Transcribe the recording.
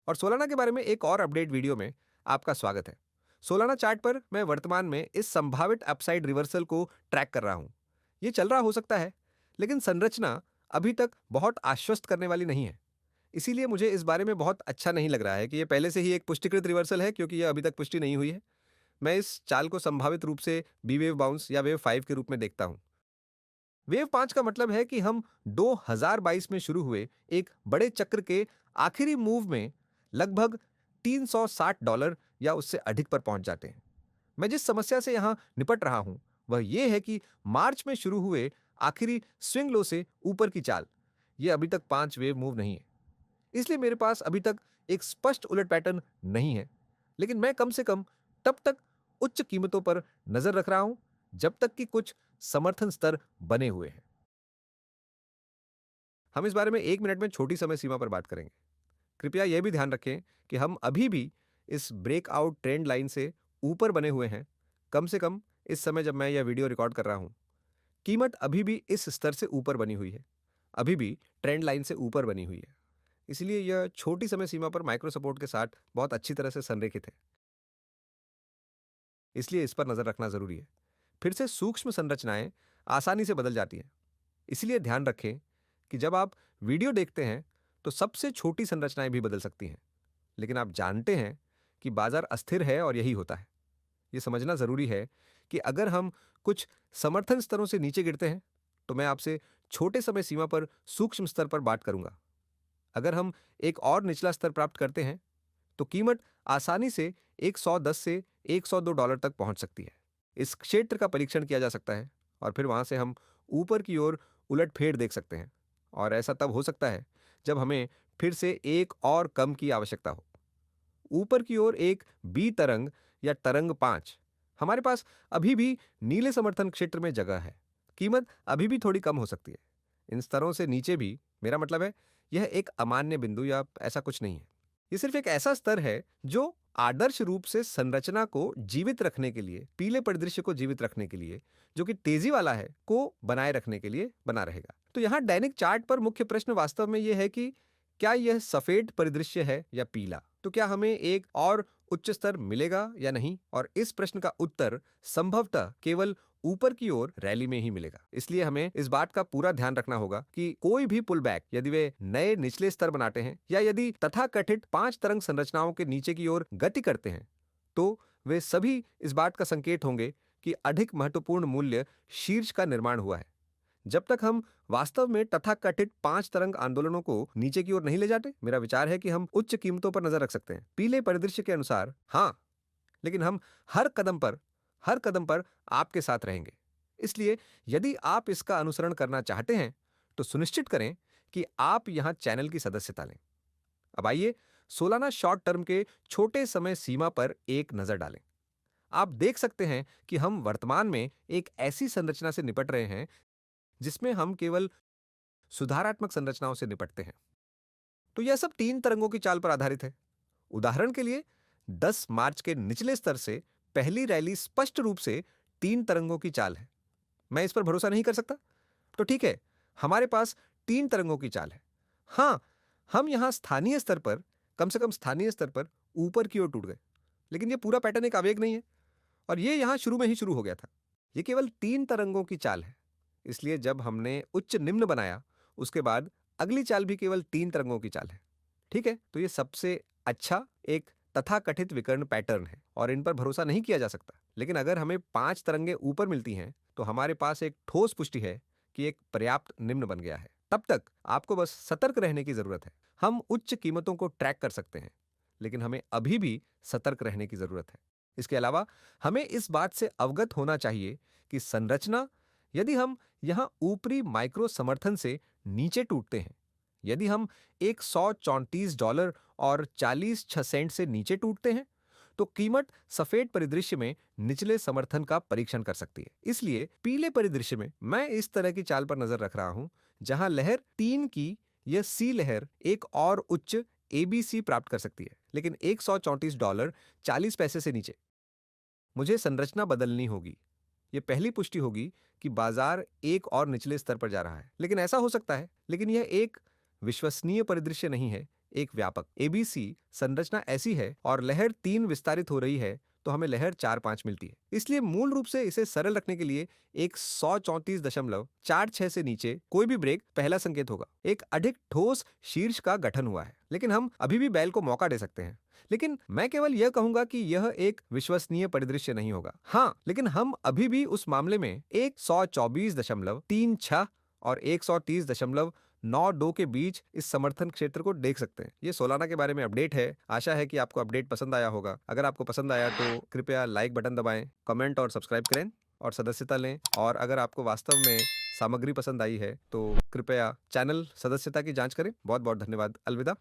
और सोलाना के बारे में एक और अपडेट वीडियो में आपका स्वागत है। सोलाना चार्ट पर मैं वर्तमान में इस संभावित अपसाइड रिवर्सल को ट्रैक कर रहा हूं। ये चल रहा हो सकता है, लेकिन संरचना अभी तक बहुत आश्वस्त करने वाली नहीं है। इसीलिए मुझे इस बारे में बहुत अच्छा नहीं लग रहा है कि ये पहले से ही एक पुष्टिकृत रिवर्सल है, क्योंकि यह अभी तक पुष्टि नहीं हुई है। मैं इस चाल को संभावित रूप से बी वेव बाउंस या वेव 5 के रूप में देखता हूं। वेव 5 का मतलब है कि हम 2022 में शुरू हुए एक बड़े चक्र के आखिरी मूव में लगभग $360 या उससे अधिक पर पहुंच जाते हैं। मैं जिस समस्या से यहां निपट रहा हूं वह यह है कि मार्च में शुरू हुए आखिरी स्विंग लो से ऊपर की चाल यह अभी तक 5 वेव मूव नहीं है। इसलिए मेरे पास अभी तक एक स्पष्ट उलट पैटर्न नहीं है, लेकिन मैं कम से कम तब तक उच्च कीमतों पर नजर रख रहा हूं जब तक कि कुछ समर्थन स्तर बने हुए हैं। हम इस बारे में 1 मिनट में छोटी समय सीमा पर बात करेंगे। कृपया यह भी ध्यान रखें कि हम अभी भी इस ब्रेकआउट ट्रेंड लाइन से ऊपर बने हुए हैं। कम से कम इस समय जब मैं यह वीडियो रिकॉर्ड कर रहा हूं, कीमत अभी भी इस स्तर से ऊपर बनी हुई है, अभी भी ट्रेंड लाइन से ऊपर बनी हुई है। इसलिए यह छोटी समय सीमा पर माइक्रो सपोर्ट के साथ बहुत अच्छी तरह से संरेखित है, इसलिए इस पर नजर रखना जरूरी है। फिर से सूक्ष्म संरचनाएं आसानी से बदल जाती हैं, इसलिए ध्यान रखें कि जब आप वीडियो देखते हैं तो सबसे छोटी संरचनाएं भी बदल सकती हैं, लेकिन आप जानते हैं कि बाजार अस्थिर है और यही होता है। यह समझना जरूरी है कि अगर हम कुछ समर्थन स्तरों से नीचे गिरते हैं तो मैं आपसे छोटे समय सीमा पर सूक्ष्म स्तर पर बात करूंगा। अगर हम एक और निचला स्तर प्राप्त करते हैं तो कीमत आसानी से 110 से $102 तक पहुंच सकती है। इस क्षेत्र का परीक्षण किया जा सकता है और फिर वहां से हम ऊपर की ओर उलटफेर देख सकते हैं, और ऐसा तब हो सकता है जब हमें फिर से एक और कम की आवश्यकता हो। ऊपर की ओर एक बी तरंग या तरंग 5, हमारे पास अभी भी नीले समर्थन क्षेत्र में जगह है। कीमत अभी भी थोड़ी कम हो सकती है। इन स्तरों से नीचे भी, मेरा मतलब है, यह एक अमान्य बिंदु या ऐसा कुछ नहीं है। यह सिर्फ एक ऐसा स्तर है जो आदर्श रूप से संरचना को जीवित रखने के लिए, पीले परिदृश्य को जीवित रखने के लिए, जो कि तेजी वाला है, को बनाए रखने के लिए बना रहेगा। तो यहां दैनिक चार्ट पर मुख्य प्रश्न वास्तव में यह है कि क्या यह सफेद परिदृश्य है या पीला? तो क्या हमें एक और उच्च स्तर मिलेगा या नहीं? और इस प्रश्न का उत्तर संभवतः केवल ऊपर की ओर रैली में ही मिलेगा। इसलिए हमें इस बात का पूरा ध्यान रखना होगा कि कोई भी पुल बैक, यदि वे नए निचले स्तर बनाते हैं या यदि तथाकथित 5 तरंग संरचनाओं के नीचे की ओर गति करते हैं, तो वे सभी इस बात का संकेत होंगे कि अधिक महत्वपूर्ण मूल्य शीर्ष का निर्माण हुआ है। जब तक हम वास्तव में तथाकथित 5 तरंग आंदोलनों को नीचे की ओर नहीं ले जाते, मेरा विचार है कि हम उच्च कीमतों पर नजर रख सकते हैं। पीले परिदृश्य के अनुसार हाँ, लेकिन हम हर कदम पर आपके साथ रहेंगे। इसलिए यदि आप इसका अनुसरण करना चाहते हैं तो सुनिश्चित करें कि आप यहां चैनल की सदस्यता लें। अब आइए सोलाना शॉर्ट टर्म के छोटे समय सीमा पर एक नजर डालें। आप देख सकते हैं कि हम वर्तमान में एक ऐसी संरचना से निपट रहे हैं जिसमें हम केवल सुधारात्मक संरचनाओं से निपटते हैं। तो यह सब 3 तरंगों की चाल पर आधारित है। उदाहरण के लिए 10 मार्च के निचले स्तर से पहली रैली स्पष्ट रूप से 3 तरंगों की चाल है। मैं इस पर भरोसा नहीं कर सकता? तो ठीक है, हमारे पास 3 तरंगों की चाल है। हां, हम यहां स्थानीय स्तर पर, कम से कम स्थानीय स्तर पर ऊपर की ओर टूट गए, लेकिन यह पूरा पैटर्न एक आवेग नहीं है और यह यहां शुरू में ही शुरू हो गया था। यह केवल 3 तरंगों की चाल है। इसलिए जब हमने उच्च निम्न बनाया, उसके बाद अगली चाल भी केवल 3 तरंगों की चाल है। ठीक है, तो यह सबसे अच्छा एक तथाकथित विकर्ण पैटर्न है और इन पर भरोसा नहीं किया जा सकता। लेकिन अगर हमें 5 तरंगे ऊपर मिलती हैं तो हमारे पास एक ठोस पुष्टि है कि एक पर्याप्त निम्न बन गया है। तब तक आपको बस सतर्क रहने की जरूरत है। हम उच्च कीमतों को ट्रैक कर सकते हैं, लेकिन हमें अभी भी सतर्क रहने की जरूरत है। इसके अलावा हमें इस बात से अवगत होना चाहिए कि संरचना, यदि हम यहां ऊपरी माइक्रो समर्थन से नीचे टूटते हैं, यदि हम $134 और 46 सेंट से नीचे टूटते हैं, तो कीमत सफेद परिदृश्य में निचले समर्थन का परीक्षण कर सकती है। इसलिए पीले परिदृश्य में मैं इस तरह की चाल पर नजर रख रहा हूं जहां लहर 3 की यह सी लहर एक और उच्च एबीसी प्राप्त कर सकती है, लेकिन $134 40 पैसे से नीचे। मुझे संरचना बदलनी होगी। यह पहली पुष्टि होगी कि बाजार एक और निचले स्तर पर जा रहा है। लेकिन ऐसा हो सकता है, लेकिन यह एक विश्वसनीय परिदृश्य नहीं है, एक व्यापक। ABC संरचना ऐसी है और लहर 3 विस्तारित हो रही है तो हमें लहर 4-5 मिलती है। इसलिए मूल रूप से इसे सरल रखने के लिए एक 134.46 से नीचे कोई भी ब्रेक पहला संकेत होगा। एक अधिक ठोस शीर्ष का गठन हुआ है, लेकिन हम अभी भी बैल को मौका दे सकते हैं। लेकिन मैं केवल यह कहूंगा कि यह एक विश्वसनीय परिदृश्य नहीं होगा। हाँ, लेकिन हम अभी भी उस मामले में एक 124.36 और 130.92 के बीच इस समर्थन क्षेत्र को देख सकते हैं। ये सोलाना के बारे में अपडेट है। आशा है कि आपको अपडेट पसंद आया होगा। अगर आपको पसंद आया तो कृपया लाइक बटन दबाएं, कमेंट और सब्सक्राइब करें और सदस्यता लें। और अगर आपको वास्तव में सामग्री पसंद आई है तो कृपया चैनल सदस्यता की जांच करें। बहुत बहुत धन्यवाद। अलविदा।